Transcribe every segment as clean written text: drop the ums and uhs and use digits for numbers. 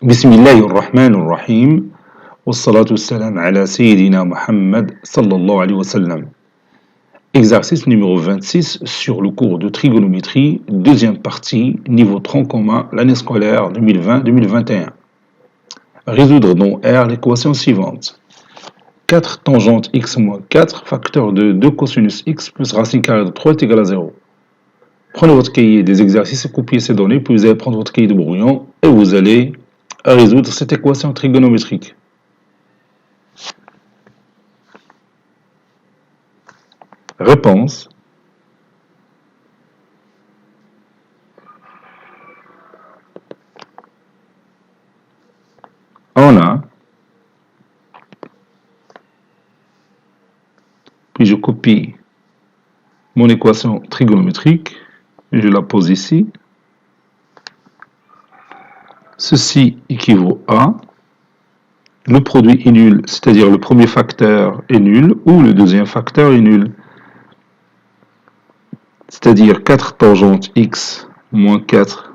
بسم الله الرحمن الرحيم والصلاة والسلام على سيدنا Muhammad sallallahu alayhi wa sallam. Exercice numéro 26 sur le cours de trigonométrie, deuxième partie, niveau tronc commun, l'année scolaire 2020-2021. Résoudre dans R l'équation suivante. 4 tangente x moins 4, facteur de 2 cosinus x plus racine carrée de 3 est égal à 0. Prenez votre cahier des exercices et copiez ces données, puis vous allez prendre votre cahier de brouillon et vous allez résoudre cette équation trigonométrique. Réponse. On a. Puis je copie mon équation trigonométrique. Je la pose ici. Ceci équivaut à le produit est nul, c'est-à-dire le premier facteur est nul ou le deuxième facteur est nul. C'est-à-dire 4 tangente x moins 4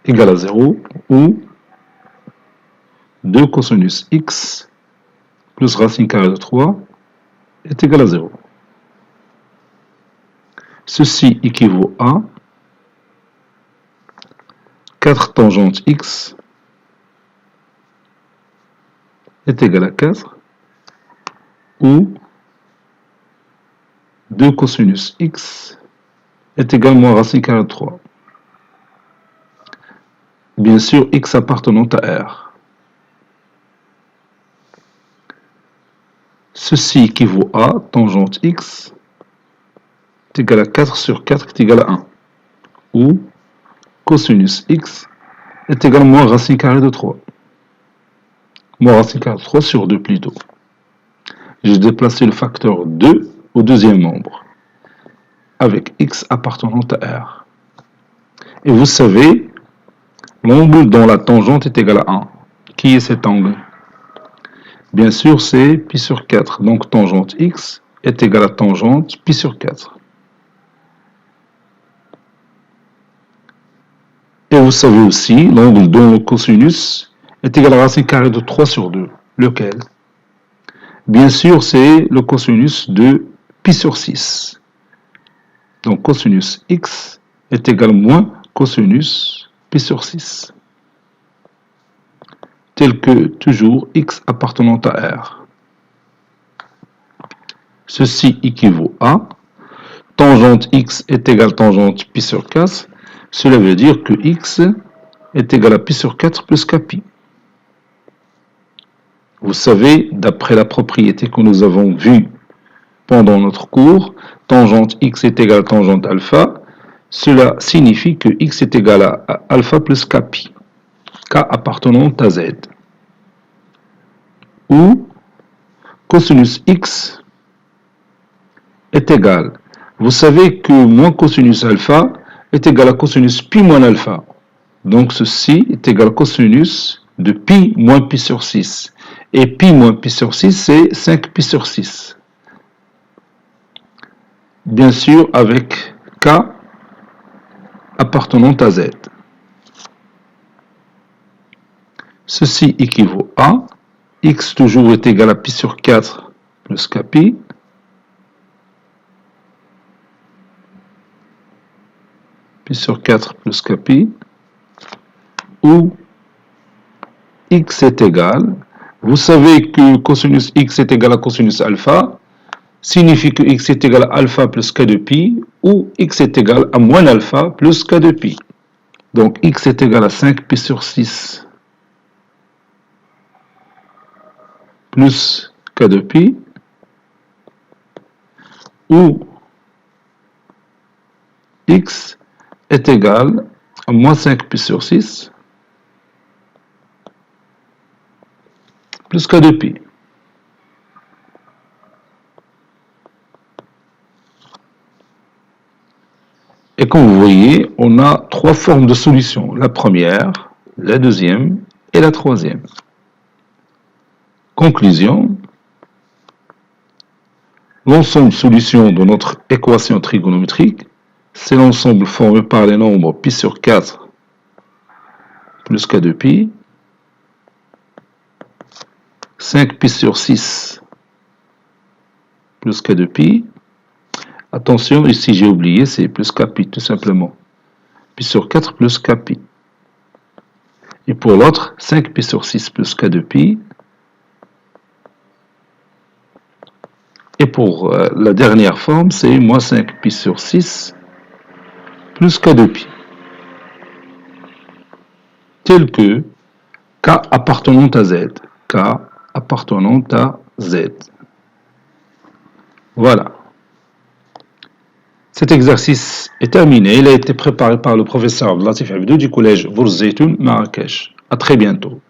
égale à 0 ou 2 cosinus x plus racine carrée de 3 est égal à 0. Ceci équivaut à 4 tangente x est égal à 4 ou 2 cosinus x est également racine carrée de 3. Bien sûr, x appartenant à R. Ceci équivaut à tangente x est égal à 4 sur 4 est égal à 1. Ou cosinus x est égal à moins racine carrée de 3. Moins racine carrée de 3 sur 2 plutôt. J'ai déplacé le facteur 2 au deuxième membre, avec x appartenant à R. Et vous savez, l'angle dont la tangente est égal à 1. Qui est cet angle? Bien sûr, c'est pi sur 4. Donc, tangente x est égal à tangente pi sur 4. Et vous savez aussi, l'angle dont le cosinus est égal à racine carrée de 3 sur 2. Lequel? Bien sûr, c'est le cosinus de pi sur 6. Donc, cosinus x est égal à moins cosinus pi sur 6. Tel que toujours x appartenant à R. Ceci équivaut à tangente x est égal à tangente pi sur 4. Cela veut dire que x est égal à pi sur 4 plus kpi. Vous savez, d'après la propriété que nous avons vue pendant notre cours, tangente x est égal à tangente alpha. Cela signifie que x est égal à alpha plus kpi. K appartenant à z. Ou cosinus x est égal. Vous savez que moins cosinus alpha est égal à cosinus pi moins alpha. Donc ceci est égal à cosinus de pi moins pi sur 6. Et pi moins pi sur 6, c'est 5 pi sur 6. Bien sûr, avec k appartenant à z. Ceci équivaut à x toujours est égal à pi sur 4 plus kpi. Pi sur 4 plus kpi. Où x est égal, vous savez que cosinus x est égal à cosinus alpha, signifie que x est égal à alpha plus k de pi, ou x est égal à moins alpha plus k de pi. Donc x est égal à 5 pi sur 6 plus k de pi, ou x est égal à moins 5 pi sur 6 plus k de pi. Et comme vous voyez, on a trois formes de solution. La première, la deuxième et la troisième. Conclusion. L'ensemble de solutions de notre équation trigonométrique, c'est l'ensemble formé par les nombres pi sur 4 plus K de pi. 5 pi sur 6 plus K de pi. Attention, ici j'ai oublié, c'est plus K pi tout simplement. Pi sur 4 plus K pi. Et pour l'autre, 5 pi sur 6 plus K de pi. Et pour la dernière forme, c'est moins 5 pi sur 6 plus K de pi. Tel que K appartenant à Z. K appartenant à Z. Voilà. Cet exercice est terminé. Il a été préparé par le professeur Latif Abdou du collège Bourz Zeytoun, Marrakech. À très bientôt.